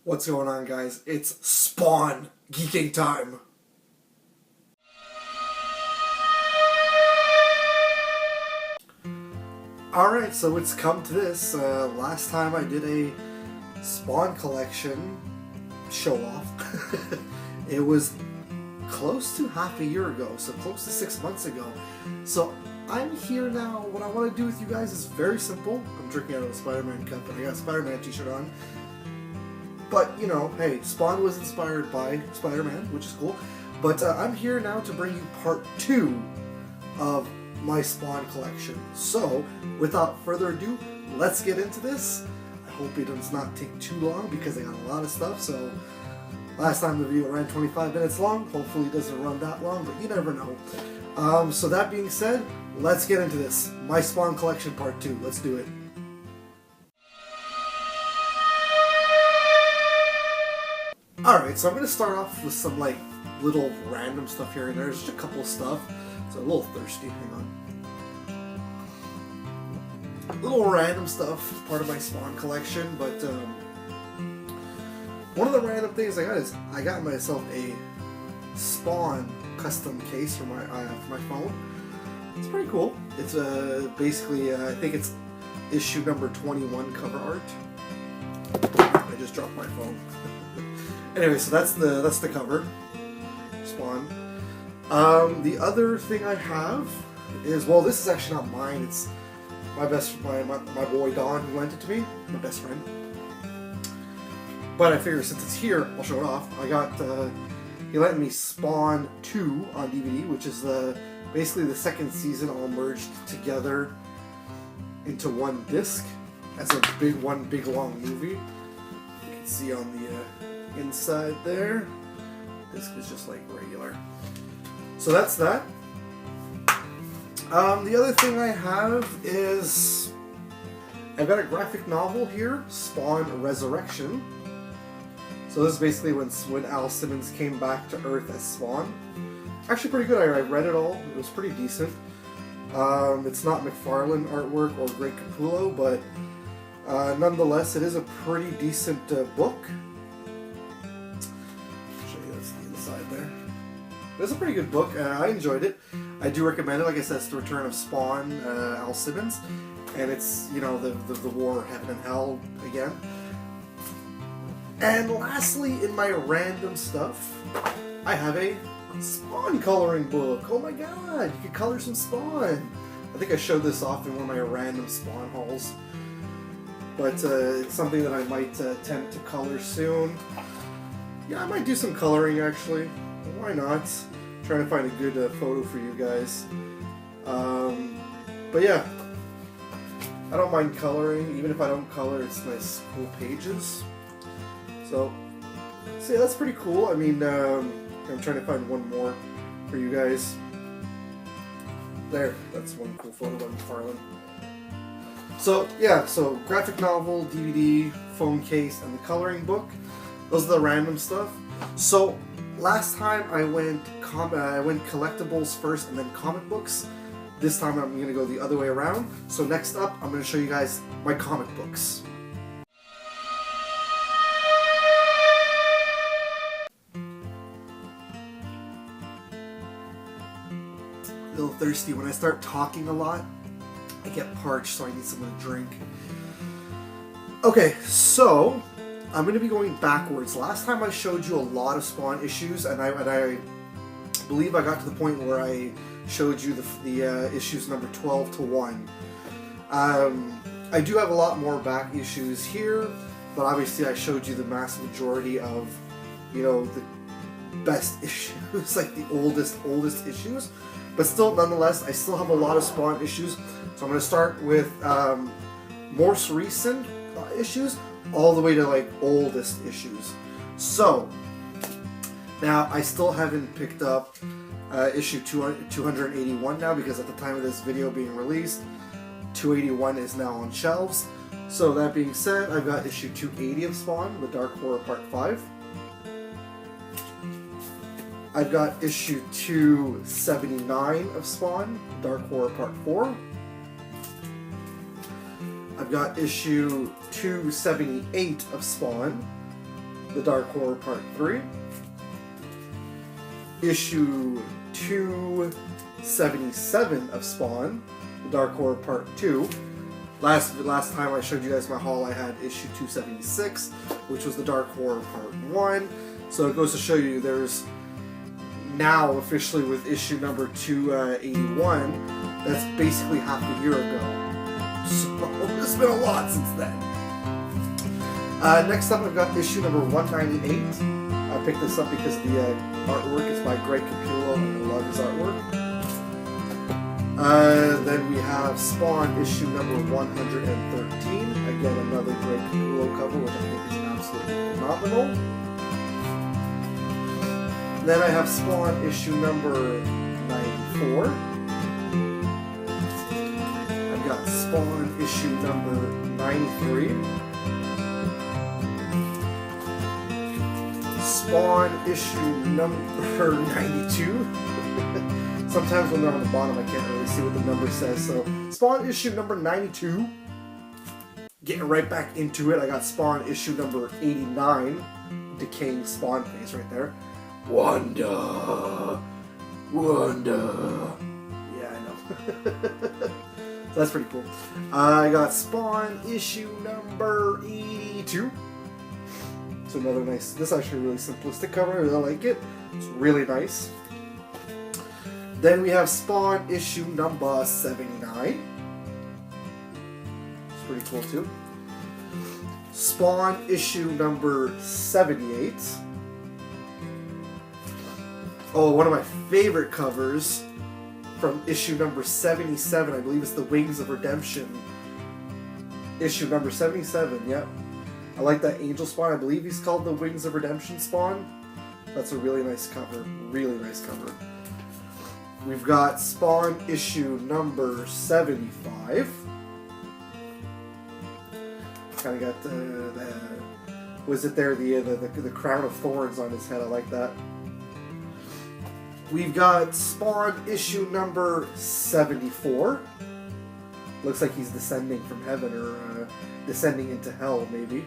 What's going on, guys? It's Spawn geeking time. Alright, so it's come to this. Last time I did a Spawn collection show-off. It was close to half a year ago, so close to 6 months ago. So I'm here now. What I want to do with you guys is very simple. I'm drinking out of a Spider-Man cup, and I got a Spider-Man t-shirt on. But, you know, hey, Spawn was inspired by Spider-Man, which is cool. But I'm here now to bring you part 2 of my Spawn collection. So, without further ado, let's get into this. I hope it does not take too long because I got a lot of stuff. So, last time the video ran 25 minutes long. Hopefully it doesn't run that long, but you never know. So that being said, let's get into this. My Spawn collection part 2. Let's do it. Alright, so I'm going to start off with some like little random stuff here and there. Just a couple of stuff. It's a little thirsty, hang on. Little random stuff, part of my Spawn collection, but one of the random things I got is I got myself a Spawn custom case for my phone. It's pretty cool. It's basically, I think it's issue number 21 cover art. I just dropped my phone. Anyway, so that's the cover, Spawn. The other thing I have is, well, this is actually not mine. It's my boy Don who lent it to me, my best friend. But I figure since it's here, I'll show it off. I got he lent me Spawn 2 on DVD, which is basically the second season all merged together into one disc as one big long movie. You can see on the inside there, this is just like regular. So that's that. The other thing I have is I've got a graphic novel here, Spawn Resurrection. So this is basically when Al Simmons came back to Earth as Spawn. Actually pretty good. I read it all. It was pretty decent. It's not McFarlane artwork or Greg Capullo, but nonetheless, it is a pretty decent book. It's a pretty good book. I enjoyed it. I do recommend it. Like I said, it's the return of Spawn, Al Simmons, and it's, you know, the war of heaven and hell again. And lastly, in my random stuff, I have a Spawn coloring book. Oh my god, you can color some Spawn. I think I showed this off in one of my random Spawn hauls, but it's something that I might attempt to color soon. Yeah, I might do some coloring actually. Why not? I'm trying to find a good photo for you guys. But yeah, I don't mind coloring. Even if I don't color, it's nice, cool pages. So yeah, that's pretty cool. I mean, I'm trying to find one more for you guys. There, that's one cool photo of McFarlane. So yeah, so graphic novel, DVD, phone case, and the coloring book. Those are the random stuff. So last time I went collectibles first and then comic books. This time I'm going to go the other way around. So next up, I'm going to show you guys my comic books. A little thirsty. When I start talking a lot, I get parched, so I need something to drink. Okay, so I'm going to be going backwards. Last time I showed you a lot of Spawn issues, and I believe I got to the point where I showed you the issues number 12 to 1. I do have a lot more back issues here, but obviously I showed you the mass majority of, you know, the best issues, like the oldest issues. But still, nonetheless, I still have a lot of Spawn issues. So I'm going to start with most recent issues, all the way to like oldest issues. So now I still haven't picked up issue 281 now, because at the time of this video being released, 281 is now on shelves. So that being said, I've got issue 280 of Spawn, The Dark Horror Part 5. I've got issue 279 of Spawn, Dark Horror Part 4. I've got issue 278 of Spawn, The Dark Horror Part 3. Issue 277 of Spawn, The Dark Horror Part 2. Last time I showed you guys my haul, I had issue 276, which was The Dark Horror Part 1. So it goes to show you there's now officially with issue number 281, that's basically half a year ago. So there's been a lot since then. Next up I've got issue number 198. I picked this up because the artwork is by Greg Capullo and I love his artwork. Then we have Spawn issue number 113. Again, another Greg Capullo cover, which I think is absolutely phenomenal. Then I have Spawn issue number 94. I've got Spawn issue number 93. Spawn issue number 92. Sometimes when they're on the bottom I can't really see what the number says. So Spawn issue number 92. Getting right back into it, I got Spawn issue number 89. Decaying Spawn face right there. Wanda. Yeah, I know. So that's pretty cool. I got Spawn issue number 82. So another nice, this is actually a really simplistic cover, I really like it. It's really nice. Then we have Spawn issue number 79. It's pretty cool too. Spawn issue number 78. Oh, one of my favorite covers from issue number 77, I believe it's the Wings of Redemption. Issue number 77, yep. I like that Angel Spawn, I believe he's called the Wings of Redemption Spawn. That's a really nice cover, really nice cover. We've got Spawn issue number 75. Kind of got the was it there, the crown of thorns on his head, I like that. We've got Spawn issue number 74. Looks like he's descending from heaven or descending into hell, maybe.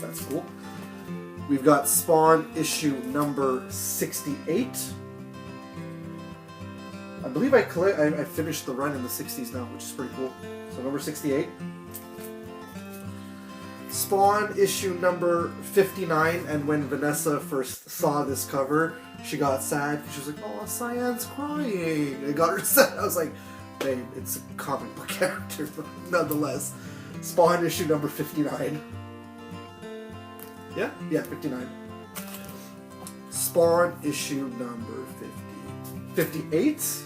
That's cool. We've got Spawn issue number 68. I believe I finished the run in the 60s now, which is pretty cool. So number 68. Spawn issue number 59, and when Vanessa first saw this cover, she got sad. She was like, "Oh, Cyan's crying." It got her sad. I was like, "Babe, it's a comic book character," but nonetheless. Spawn issue number 59. Yeah, 59. Spawn issue number 58.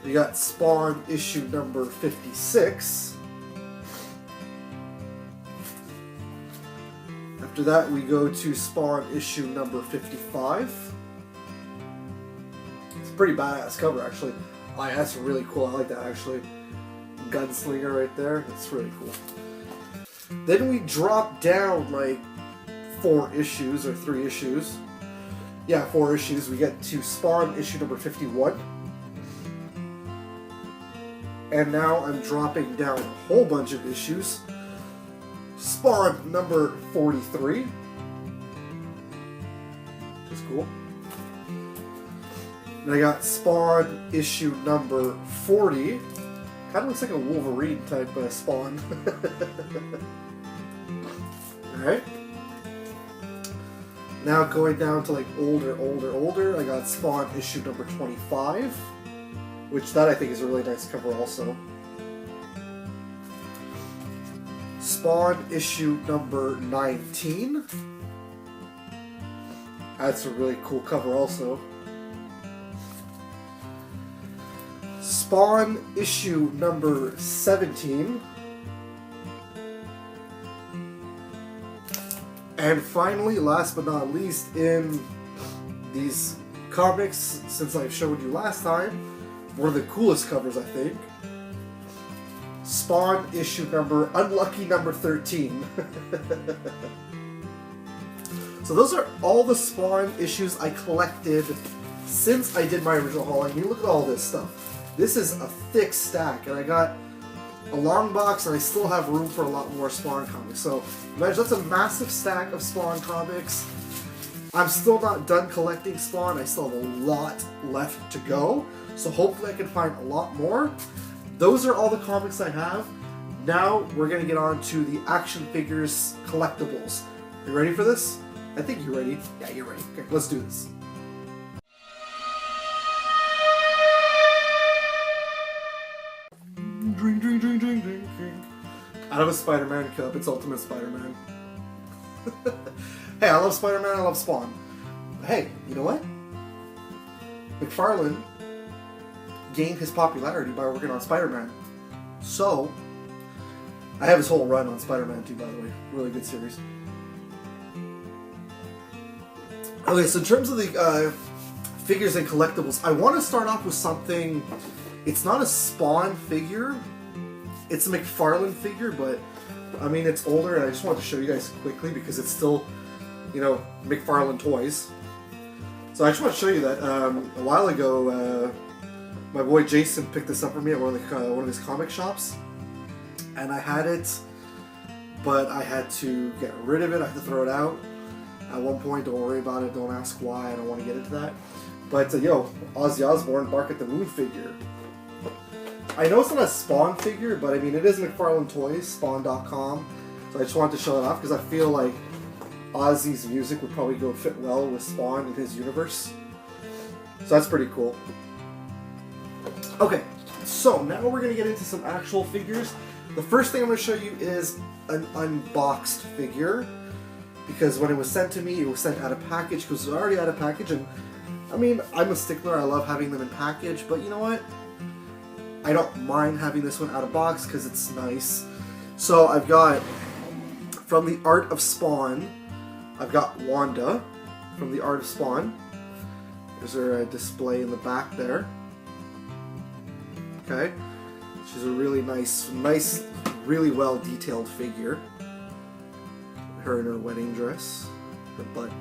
We got Spawn issue number 56. After that, we go to Spawn issue number 55. It's a pretty badass cover, actually. Oh, yeah, that's really cool. I like that, actually. Gunslinger right there. It's really cool. Then we drop down like 4 issues or 3 issues. Yeah, 4 issues. We get to Spawn issue number 51. And now I'm dropping down a whole bunch of issues. Spawn number 43. Which is cool. And I got Spawn issue number 40. Kind of looks like a Wolverine type Spawn. Alright. Now going down to like older, I got Spawn issue number 25. Which that I think is a really nice cover also. Spawn issue number 19. That's a really cool cover also. Spawn issue number 17. And finally, last but not least, in these comics, since I showed you last time, one of the coolest covers, I think. Spawn issue unlucky number 13. So those are all the Spawn issues I collected since I did my original haul. I mean, look at all this stuff. This is a thick stack, and I got a long box, and I still have room for a lot more Spawn comics. So imagine that's a massive stack of Spawn comics. I'm still not done collecting Spawn. I still have a lot left to go. So hopefully I can find a lot more. Those are all the comics I have. Now we're going to get on to the action figures collectibles. You ready for this? I think you're ready. Yeah, you're ready. Okay, let's do this. Drink, drink, drink, drink, drink, drink. Out of a Spider-Man cup, it's Ultimate Spider-Man. Hey, I love Spider-Man, I love Spawn. But hey, you know what? McFarlane gained his popularity by working on Spider-Man. So, I have his whole run on Spider-Man too, by the way. Really good series. Okay, so in terms of the figures and collectibles, I want to start off with something. It's not a Spawn figure. It's a McFarlane figure, but I mean it's older, and I just wanted to show you guys quickly because it's still, you know, McFarlane Toys. So I just want to show you that a while ago, my boy Jason picked this up for me at one of his comic shops, and I had it, but I had to get rid of it. I had to throw it out at one point. Don't worry about it. Don't ask why. I don't want to get into that. But yo, Ozzy Osbourne, Bark at the Moon figure. I know it's not a Spawn figure, but I mean it is McFarlane Toys, Spawn.com. So I just wanted to show it off because I feel like Ozzy's music would probably go fit well with Spawn in his universe. So that's pretty cool. Okay, so now we're going to get into some actual figures. The first thing I'm going to show you is an unboxed figure. Because when it was sent to me, it was sent out of package because it was already out of package. And I mean, I'm a stickler. I love having them in package. But you know what? I don't mind having this one out of box because it's nice. So I've got, from the Art of Spawn, I've got Wanda from the Art of Spawn. There's her display in the back there. Okay. She's a really nice, really well detailed figure. Her in her wedding dress, her butt.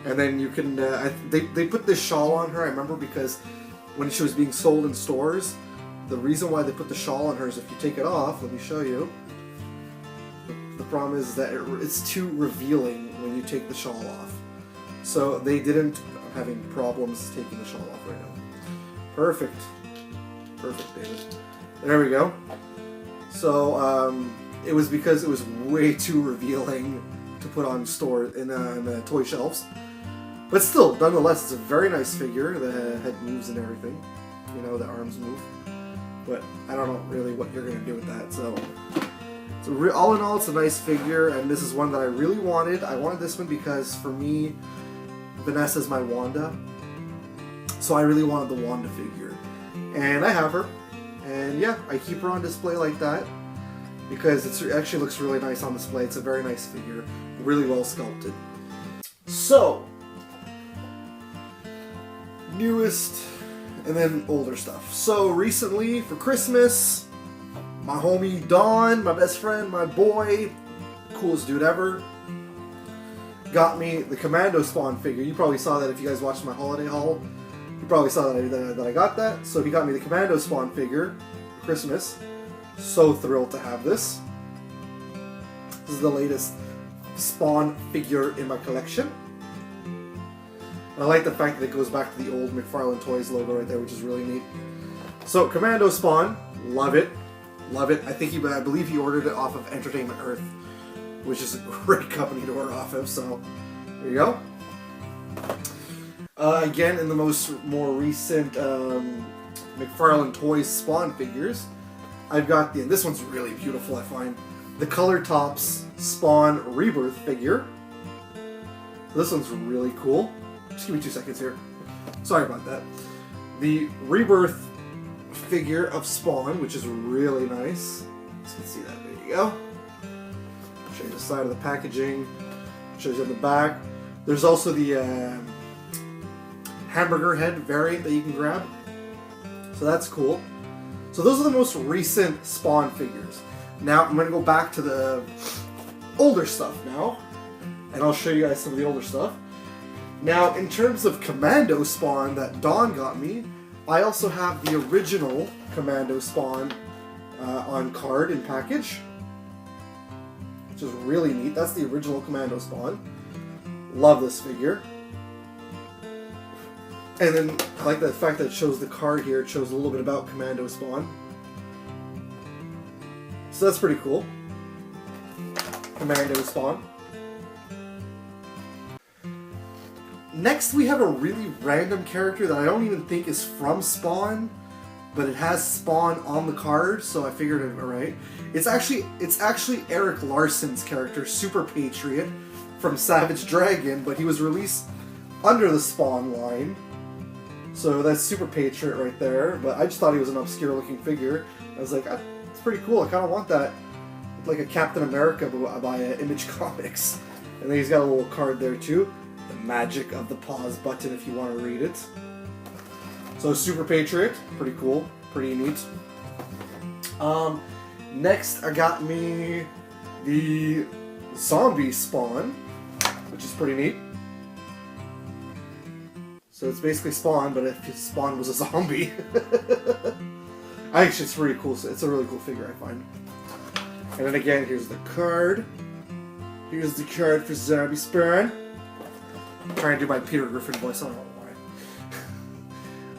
And then you can, they put this shawl on her, I remember, because when she was being sold in stores, the reason why they put the shawl on her is if you take it off, let me show you, the problem is that it's too revealing when you take the shawl off. So they didn't, I'm having problems taking the shawl off right now. Perfect. Perfect, David. There we go. So, it was because it was way too revealing to put on the toy shelves. But still, nonetheless, it's a very nice figure. The head moves and everything. You know, the arms move. But I don't know really what you're going to do with that. So, all in all, it's a nice figure. And this is one that I really wanted. I wanted this one because, for me, Vanessa's my Wanda. So I really wanted the Wanda figure. And I have her. And yeah, I keep her on display like that. Because it actually looks really nice on display. It's a very nice figure. Really well sculpted. So, newest and then older stuff. So recently, for Christmas, my homie Don, my best friend, my boy, coolest dude ever, got me the Commando Spawn figure. You probably saw that if you guys watched my holiday haul. You probably saw that I got that. So he got me the Commando Spawn figure for Christmas. So thrilled to have this. This is the latest Spawn figure in my collection. And I like the fact that it goes back to the old McFarlane Toys logo right there, which is really neat. So Commando Spawn, love it. Love it. I believe he ordered it off of Entertainment Earth, which is a great company to order off of, so there you go. Again, in the more recent McFarlane Toys Spawn figures, I've got this one's really beautiful, I find. The Color Tops Spawn Rebirth figure. So this one's really cool. Just give me 2 seconds here. Sorry about that. The Rebirth figure of Spawn, which is really nice. You can see that. There you go. Show you the side of the packaging. Shows you on the back. There's also the hamburger head variant that you can grab. So that's cool. So those are the most recent Spawn figures. Now I'm going to go back to the older stuff now, and I'll show you guys some of the older stuff. Now, in terms of Commando Spawn that Dawn got me, I also have the original Commando Spawn on card and package, which is really neat. That's the original Commando Spawn. Love this figure. And then I like the fact that it shows the card here. It shows a little bit about Commando Spawn. So that's pretty cool. Commando Spawn. Next we have a really random character that I don't even think is from Spawn, but it has Spawn on the card, so I figured it alright. It's actually Eric Larson's character, Super Patriot, from Savage Dragon, but he was released under the Spawn line. So that's Super Patriot right there, but I just thought he was an obscure looking figure. I was like, it's pretty cool, I kind of want that. Like a Captain America by Image Comics. And then he's got a little card there too. The magic of the pause button if you want to read it. So Super Patriot, pretty cool, pretty neat. Next I got me the Zombie Spawn, which is pretty neat. So it's basically Spawn, but if his Spawn was a zombie. Actually, it's pretty cool. It's a really cool figure, I find. And then again, here's the card. Here's the card for Zombie Spawn. I'm trying to do my Peter Griffin voice, I don't know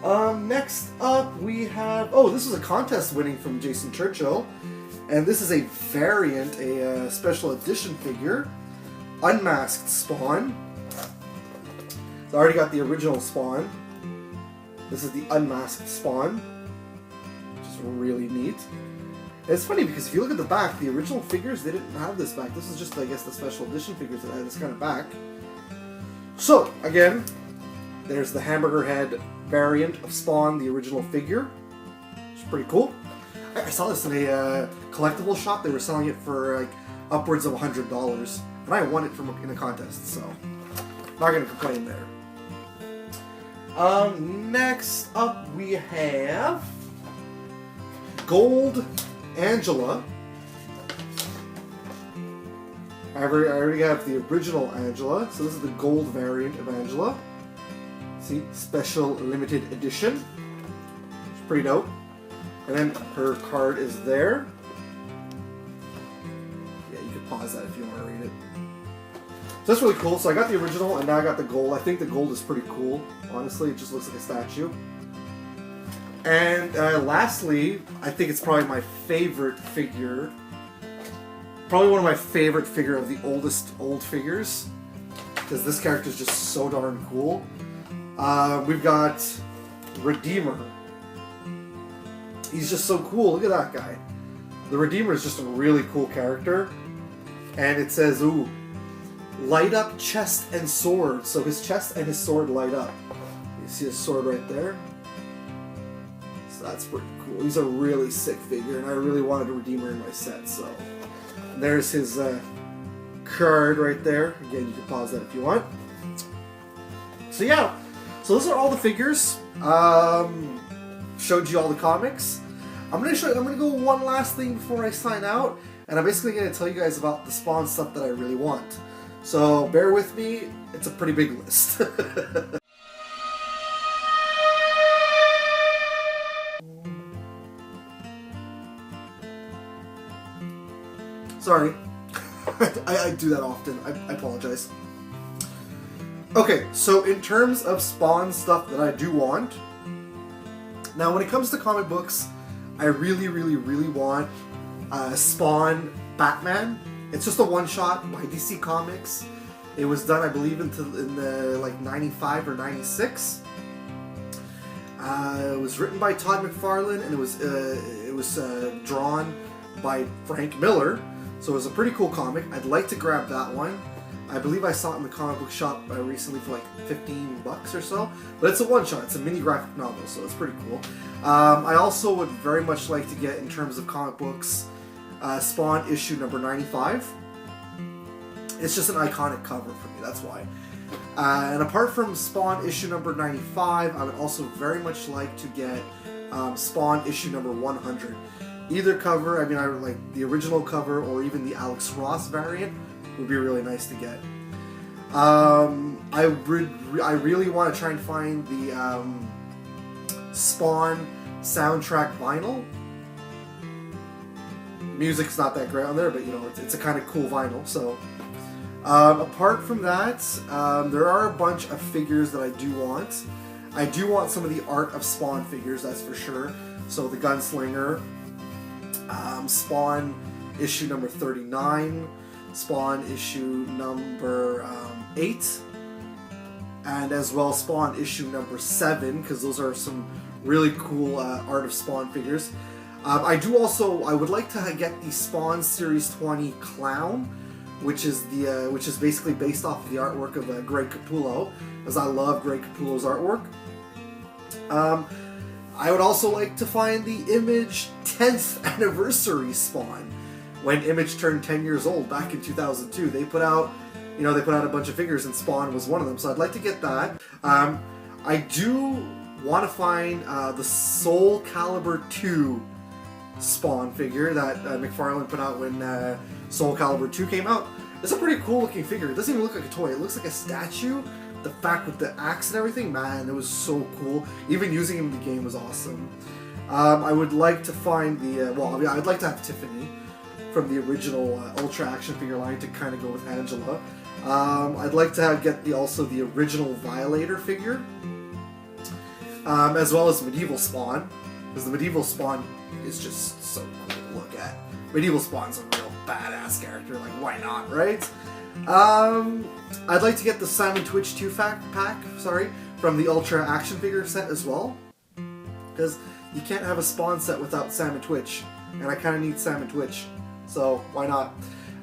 why. Next up we have... Oh, this is a contest winning from Jason Churchill. And this is a variant, a special edition figure. Unmasked Spawn. So I already got the original Spawn. This is the unmasked Spawn, which is really neat. And it's funny because if you look at the back, the original figures, they didn't have this back. This is just, I guess, the special edition figures that had this kind of back. So, again, there's the hamburger head variant of Spawn, the original figure. Which is pretty cool. I saw this in a collectible shop. They were selling it for like upwards of $100. And I won it in a contest, so not going to complain there. Next up we have Gold Angela. I already have the original Angela, so this is the gold variant of Angela. See, special limited edition. It's pretty dope. And then her card is there. Yeah, you can pause that if you want to read it. So that's really cool. So I got the original and now I got the gold. I think the gold is pretty cool. Honestly, it just looks like a statue. And lastly, I think it's probably my favorite figure. Probably one of my favorite figure of the old figures. Because this character is just so darn cool. We've got Redeemer. He's just so cool. Look at that guy. The Redeemer is just a really cool character. And it says, ooh, light up chest and sword. So his chest and his sword light up. You see his sword right there? So that's pretty cool. He's a really sick figure, and I really wanted a Redeemer in my set, so... There's his card right there. Again, you can pause that if you want. So yeah, so those are all the figures. Showed you all the comics. I'm gonna go one last thing before I sign out, and I'm basically gonna tell you guys about the Spawn stuff that I really want. So bear with me, it's a pretty big list. Sorry, I do that often, I apologize. Okay, so in terms of Spawn stuff that I do want, now when it comes to comic books, I really want Spawn Batman. It's just a one-shot by DC Comics. It was done, I believe, in the like 95 or 96. It was written by Todd McFarlane, and it was drawn by Frank Miller. So it was a pretty cool comic. I'd like to grab that one. I believe I saw it in the comic book shop recently for like $15 or so. But it's a one-shot. It's a mini graphic novel, so it's pretty cool. I also would very much like to get, in terms of comic books, Spawn issue number 95. It's just an iconic cover for me, that's why. And apart from Spawn issue number 95, I would also very much like to get Spawn issue number 100. Either cover, I mean, I would like the original cover or even the Alex Ross variant would be really nice to get. I really want to try and find the Spawn soundtrack vinyl. music's not that great on there, but you know, it's a kind of cool vinyl. So apart from that, there are a bunch of figures that I do want. I do want some of the Art of Spawn figures, that's for sure. So the Gunslinger, Spawn issue number 39, Spawn issue number 8, and as well Spawn issue number 7, because those are some really cool Art of Spawn figures. I would like to get the Spawn Series 20 Clown, which is basically based off of the artwork of Greg Capullo, as I love Greg Capullo's artwork. I would also like to find the Image 10th anniversary Spawn. When Image turned 10 years old back in 2002, they put out a bunch of figures, and Spawn was one of them. So I'd like to get that. I do want to find the Soul Calibur 2 Spawn figure that McFarlane put out when Soul Calibur 2 came out. It's a pretty cool looking figure. It doesn't even look like a toy. It looks like a statue. The fact with the axe and everything, man, it was so cool. Even using him in the game was awesome. I would like to find I'd like to have Tiffany from the original Ultra action figure line to kind of go with Angela. I'd like to get the original Violator figure, as well as Medieval Spawn, because the Medieval Spawn is just so cool to look at. Medieval Spawn's a real badass character, like why not, right? I'd like to get the Simon Twitch 2-pack, from the Ultra action figure set as well, because you can't have a Spawn set without Simon Twitch, and I kind of need Simon Twitch, so why not?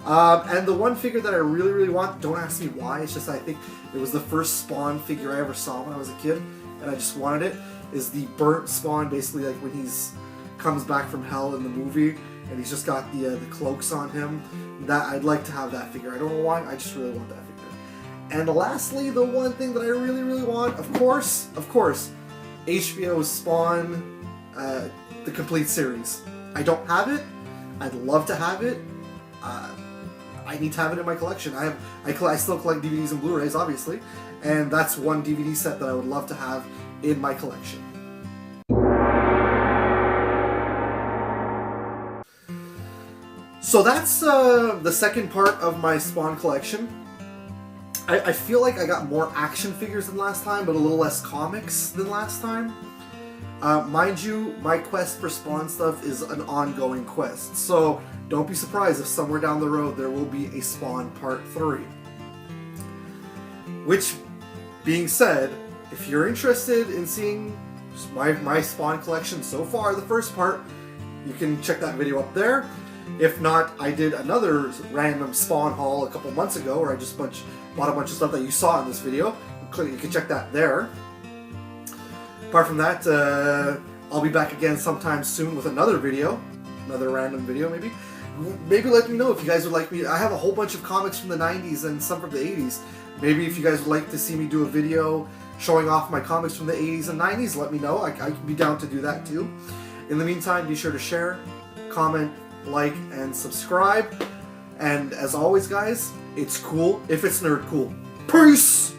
And the one figure that I really, really want, don't ask me why, it's just I think it was the first Spawn figure I ever saw when I was a kid, and I just wanted it, is the burnt Spawn, basically like when he's comes back from hell in the movie, and he's just got the cloaks on him. That I'd like to have that figure. I don't know why, I just really want that figure. And lastly, the one thing that I really, really want, of course, HBO's Spawn, the complete series. I don't have it. I'd love to have it. I need to have it in my collection. I still collect DVDs and Blu-rays, obviously, and that's one DVD set that I would love to have in my collection. So that's the second part of my Spawn collection. I feel like I got more action figures than last time, but a little less comics than last time. Mind you, my quest for Spawn stuff is an ongoing quest, so don't be surprised if somewhere down the road there will be a Spawn Part 3. Which, being said, if you're interested in seeing my Spawn collection so far, the first part, you can check that video up there. If not, I did another random Spawn haul a couple months ago, where I just bought a bunch of stuff that you saw in this video. You can check that there. Apart from that, I'll be back again sometime soon with another video, another random video maybe. Maybe let me know if you guys would like me. I have a whole bunch of comics from the 90s and some from the 80s. Maybe if you guys would like to see me do a video showing off my comics from the 80s and 90s, let me know. I can be down to do that too. In the meantime, be sure to share, comment, like, and subscribe. And as always, guys, it's cool if it's nerd cool. Peace!